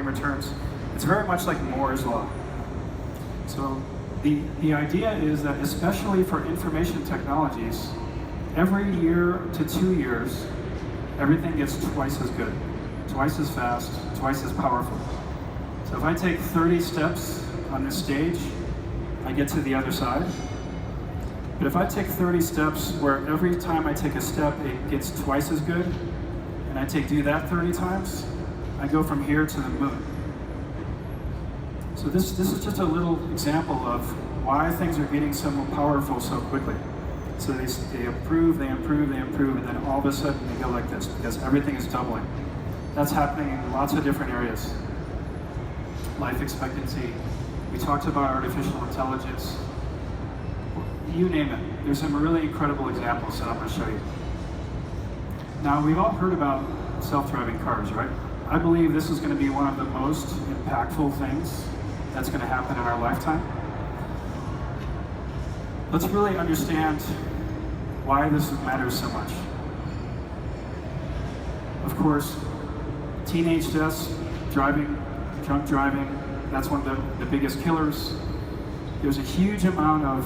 returns. It's very much like Moore's law. So the idea is that, especially for information technologies, every year to 2 years, everything gets twice as good, twice as fast, twice as powerful. So if I take 30 steps on this stage, I get to the other side. But if I take 30 steps where every time I take a step, it gets twice as good, and I do that 30 times, I go from here to the moon. So this is just a little example of why things are getting so powerful so quickly. So they improve, they improve, they improve, and then all of a sudden they go like this, because everything is doubling. That's happening in lots of different areas. Life expectancy. We talked about artificial intelligence. You name it. There's some really incredible examples that I'm going to show you. Now, we've all heard about self-driving cars, right? I believe this is going to be one of the most impactful things that's going to happen in our lifetime. Let's really understand why this matters so much. Of course, teenage deaths, drunk driving, that's one of the biggest killers. There's a huge amount of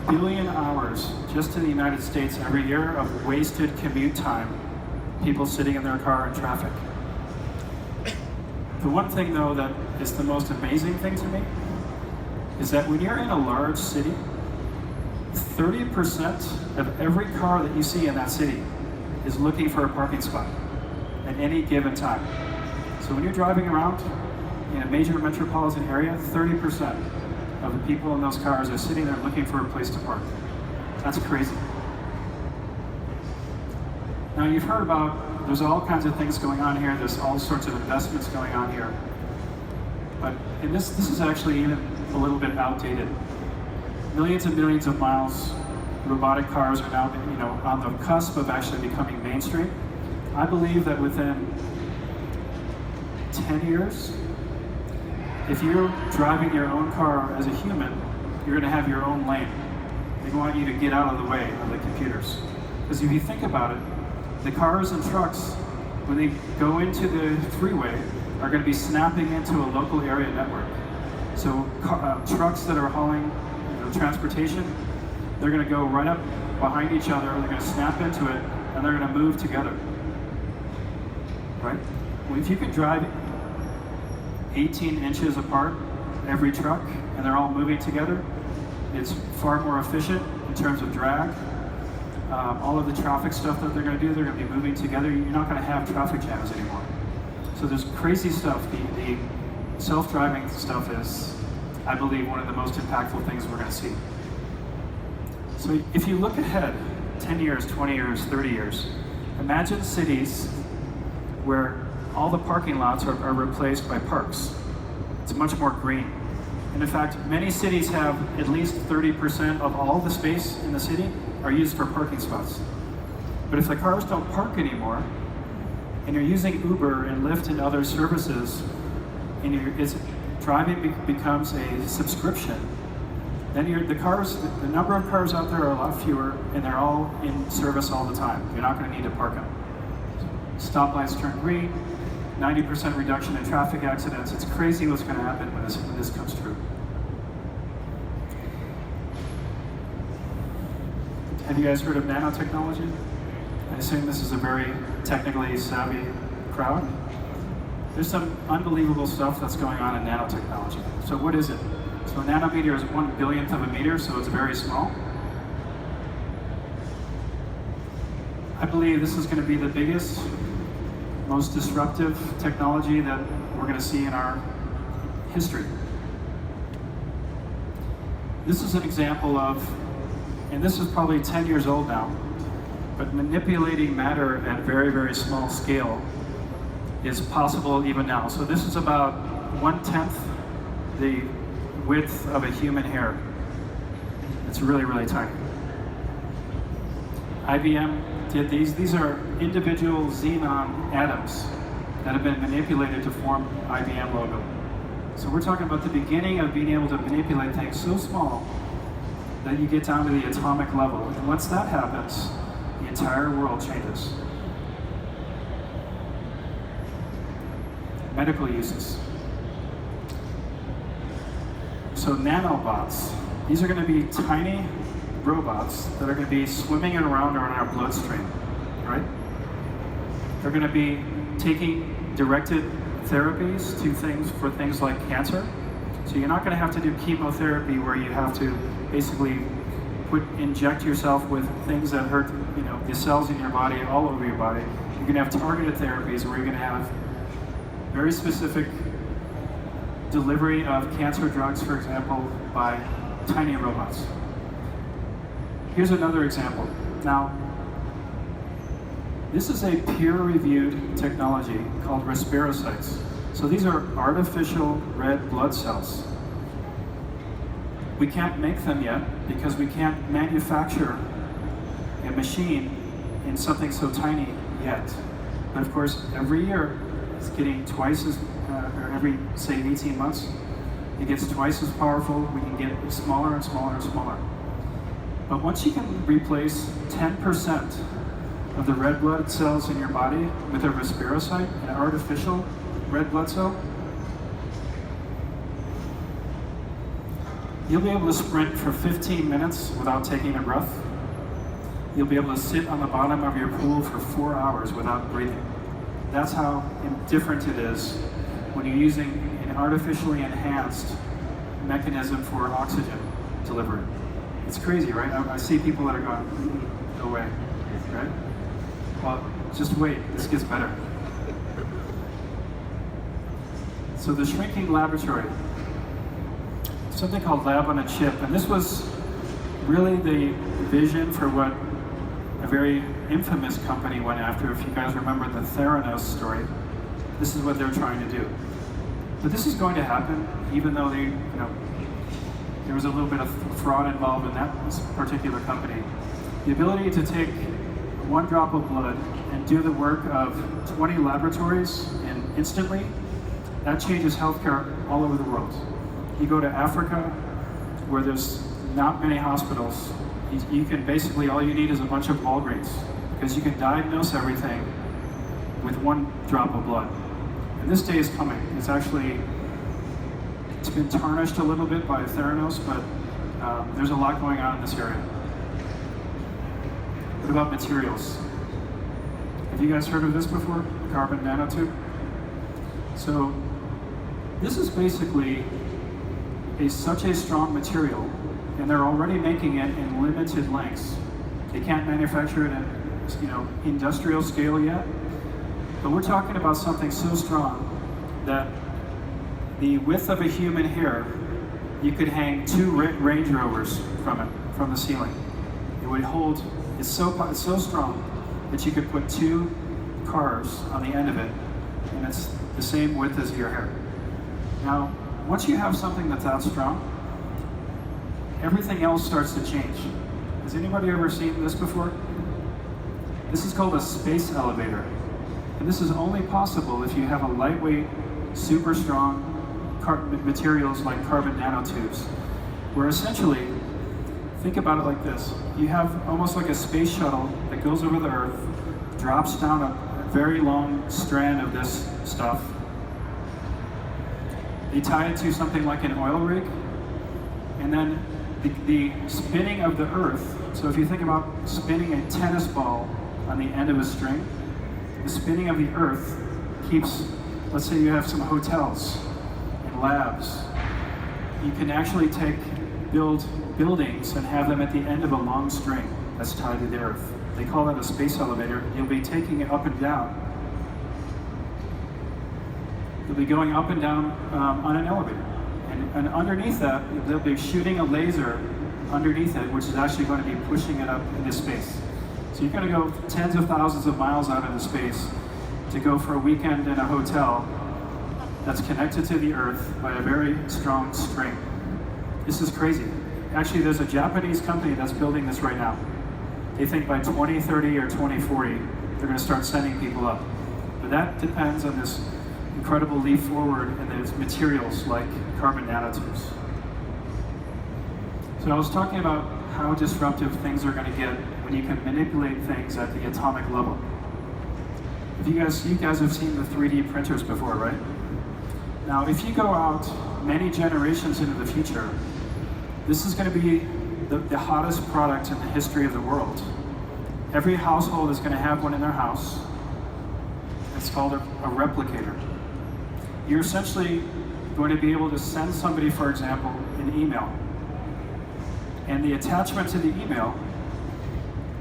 1 billion hours just in the United States every year of wasted commute time, people sitting in their car in traffic. The one thing, though, that is the most amazing thing to me is that when you're in a large city, 30% of every car that you see in that city is looking for a parking spot at any given time. So when you're driving around in a major metropolitan area, 30% of the people in those cars are sitting there looking for a place to park. That's crazy. Now, you've heard about, there's all kinds of things going on here, there's all sorts of investments going on here. But this is actually even a little bit outdated. Millions and millions of miles, robotic cars are now, on the cusp of actually becoming mainstream. I believe that within 10 years, if you're driving your own car as a human, you're going to have your own lane. They want you to get out of the way of the computers. Because if you think about it, the cars and trucks, when they go into the freeway, are going to be snapping into a local area network. So trucks that are hauling transportation, they're going to go right up behind each other, they're going to snap into it, and they're going to move together. Right? Well, if you can drive 18 inches apart, every truck, and they're all moving together, it's far more efficient in terms of drag. All of the traffic stuff that they're going to do, they're going to be moving together. You're not going to have traffic jams anymore. So there's crazy stuff. The self-driving stuff is, I believe, one of the most impactful things we're going to see. So if you look ahead, 10 years, 20 years, 30 years, imagine cities where all the parking lots are replaced by parks. It's much more green. And in fact, many cities have at least 30% of all the space in the city are used for parking spots. But if the cars don't park anymore, and you're using Uber and Lyft and other services, and driving becomes a subscription, then the number of cars out there are a lot fewer, and they're all in service all the time. You're not going to need to park them. Stoplights turn green, 90% reduction in traffic accidents. It's crazy what's going to happen when this comes true. Have you guys heard of nanotechnology? I assume this is a very technically savvy crowd. There's some unbelievable stuff that's going on in nanotechnology. So what is it? So a nanometer is 1/1000th of a meter, so it's very small. I believe this is going to be the biggest, most disruptive technology that we're going to see in our history. This is an example of, and this is probably 10 years old now, but manipulating matter at very, very small scale is possible even now. So this is about 1/10 the width of a human hair. It's really, really tiny. IBM did these. These are individual xenon atoms that have been manipulated to form IBM logo. So we're talking about the beginning of being able to manipulate things so small that you get down to the atomic level. And once that happens, the entire world changes. Medical uses. So nanobots, these are going to be tiny robots that are going to be swimming around in our bloodstream, right? They're going to be taking directed therapies to things like cancer. So you're not going to have to do chemotherapy where you have to basically inject yourself with things that hurt, the cells in your body all over your body. You're going to have targeted therapies where you're going to have very specific delivery of cancer drugs, for example, by tiny robots. Here's another example. Now, this is a peer-reviewed technology called respirocytes. So these are artificial red blood cells. We can't make them yet because we can't manufacture a machine in something so tiny yet. But of course, every year it's getting twice as, or every, say, 18 months, it gets twice as powerful. We can get smaller and smaller and smaller. But once you can replace 10% of the red blood cells in your body with a respirocyte, an artificial red blood cell, you'll be able to sprint for 15 minutes without taking a breath. You'll be able to sit on the bottom of your pool for 4 hours without breathing. That's how different it is when you're using an artificially enhanced mechanism for oxygen delivery. It's crazy, right? I see people that are going, no way, right? Well, just wait, this gets better. So the shrinking laboratory, something called Lab on a Chip, and this was really the vision for what a very infamous company went after. If you guys remember the Theranos story, this is what they're trying to do. But this is going to happen, even though there was a little bit of fraud involved in that particular company. The ability to take 1 drop of blood and do the work of 20 laboratories and instantly, that changes healthcare all over the world. You go to Africa, where there's not many hospitals, you can basically, all you need is a bunch of Walgreens, because you can diagnose everything with 1 drop of blood. And this day is coming. It's been tarnished a little bit by Theranos, but there's a lot going on in this area. What about materials? Have you guys heard of this before? Carbon nanotube? So this is basically such a strong material, and they're already making it in limited lengths. They can't manufacture it at industrial scale yet, but we're talking about something so strong that the width of a human hair, you could hang 2 Range Rovers from the ceiling. It would hold, it's so strong that you could put 2 cars on the end of it, and it's the same width as your hair. Now, once you have something that's that strong, everything else starts to change. Has anybody ever seen this before? This is called a space elevator. And this is only possible if you have a lightweight, super strong materials like carbon nanotubes, where essentially, think about it like this. You have almost like a space shuttle that goes over the Earth, drops down a very long strand of this stuff. They tie it to something like an oil rig, and then the spinning of the Earth, so if you think about spinning a tennis ball on the end of a string, the spinning of the Earth keeps, let's say you have some hotels and labs, you can actually build buildings and have them at the end of a long string that's tied to the Earth. They call that a space elevator. You'll be taking it up and down. You'll be going up and down on an elevator. And underneath that, they'll be shooting a laser underneath it, which is actually going to be pushing it up into space. So you're going to go tens of thousands of miles out into space to go for a weekend in a hotel that's connected to the Earth by a very strong string. This is crazy. Actually, there's a Japanese company that's building this right now. They think by 2030 or 2040, they're going to start sending people up. But that depends on this incredible leap forward in those materials like carbon nanotubes. So I was talking about how disruptive things are going to get when you can manipulate things at the atomic level. You guys have seen the 3D printers before, right? Now, if you go out many generations into the future, this is going to be the hottest product in the history of the world. Every household is going to have one in their house. It's called a replicator. You're essentially going to be able to send somebody, for example, an email. And the attachment to the email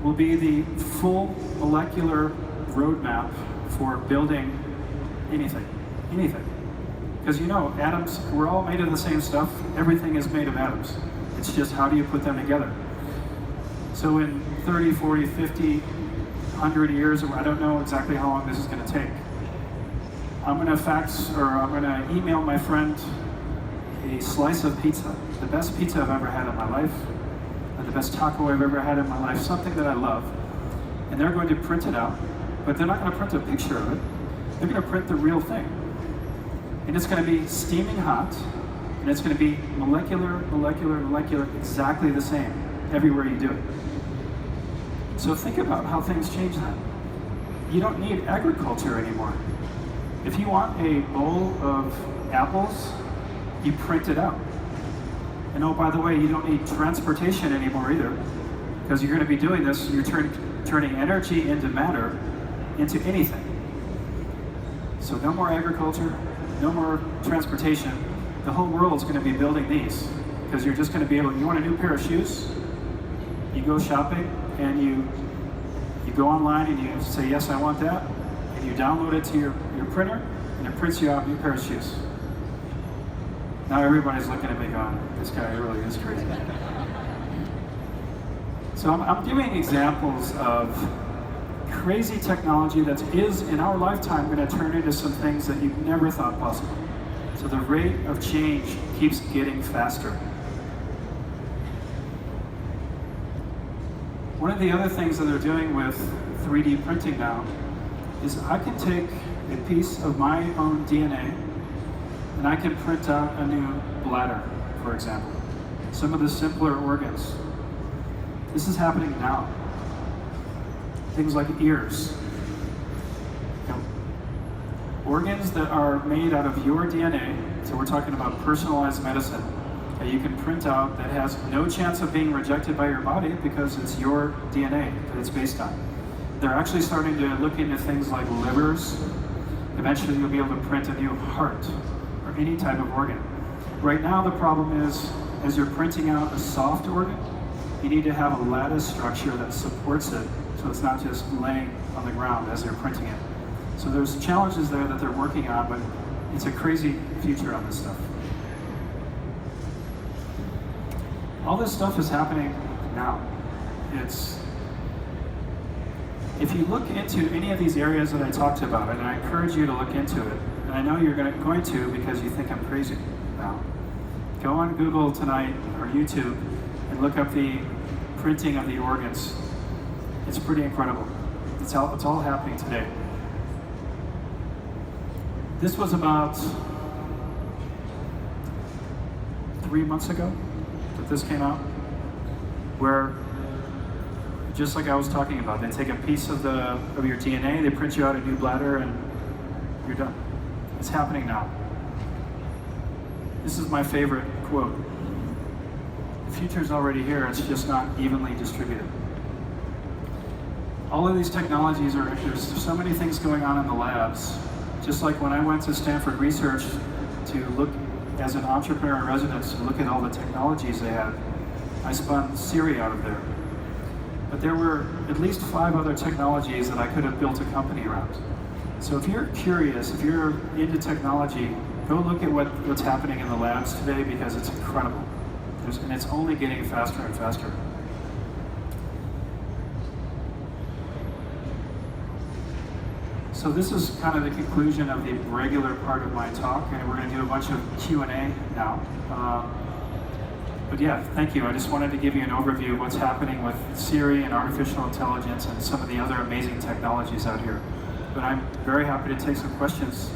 will be the full molecular roadmap for building anything. Because you know, atoms, we're all made of the same stuff. Everything is made of atoms. It's just how do you put them together? So in 30, 40, 50, 100 years, or I don't know exactly how long this is going to take, I'm going to email my friend a slice of pizza, the best pizza I've ever had in my life, the best taco I've ever had in my life, something that I love. And they're going to print it out, but they're not going to print a picture of it. They're going to print the real thing. And it's going to be steaming hot, and it's going to be molecular, exactly the same everywhere you do it. So think about how things change then. You don't need agriculture anymore. If you want a bowl of apples, you print it out. And oh, by the way, you don't need transportation anymore either, because you're going to be doing this, you're turning energy into matter, into anything. So no more agriculture, no more transportation. The whole world's going to be building these, because you're just going to be able, you want a new pair of shoes? You go shopping, and you go online and you say, yes, I want that, and you download it to your printer, and it prints you out a new pair of shoes. Now everybody's looking at me going, this guy really is crazy. So I'm giving examples of crazy technology that is, in our lifetime, going to turn into some things that you never thought possible. So the rate of change keeps getting faster. One of the other things that they're doing with 3D printing now is I can take a piece of my own DNA and I can print out a new bladder, for example. Some of the simpler organs. This is happening now. Things like ears. Organs that are made out of your DNA, so we're talking about personalized medicine, that you can print out that has no chance of being rejected by your body because it's your DNA that it's based on. They're actually starting to look into things like livers. Eventually you'll be able to print a new heart or any type of organ. Right now the problem is, as you're printing out a soft organ, you need to have a lattice structure that supports it so it's not just laying on the ground as they're printing it. So there's challenges there that they're working on, but it's a crazy future on this stuff. All this stuff is happening now. If you look into any of these areas that I talked about, and I encourage you to look into it, and I know you're going to because you think I'm crazy now, go on Google tonight or YouTube and look up the printing of the organs. It's pretty incredible. It's all happening today. This was about 3 months ago that this came out, where, just like I was talking about, they take a piece of your DNA, they print you out a new bladder, and you're done. It's happening now. This is my favorite quote. The future's already here, it's just not evenly distributed. All of these technologies there's so many things going on in the labs. Just like when I went to Stanford Research to look as an entrepreneur in residence to look at all the technologies they had, I spun SIRI out of there. But there were at least 5 other technologies that I could have built a company around. So if you're curious, if you're into technology, go look at what's happening in the labs today because it's incredible. And it's only getting faster and faster. So this is kind of the conclusion of the regular part of my talk, and we're going to do a bunch of Q&A now. But yeah, thank you. I just wanted to give you an overview of what's happening with SIRI and artificial intelligence and some of the other amazing technologies out here. But I'm very happy to take some questions.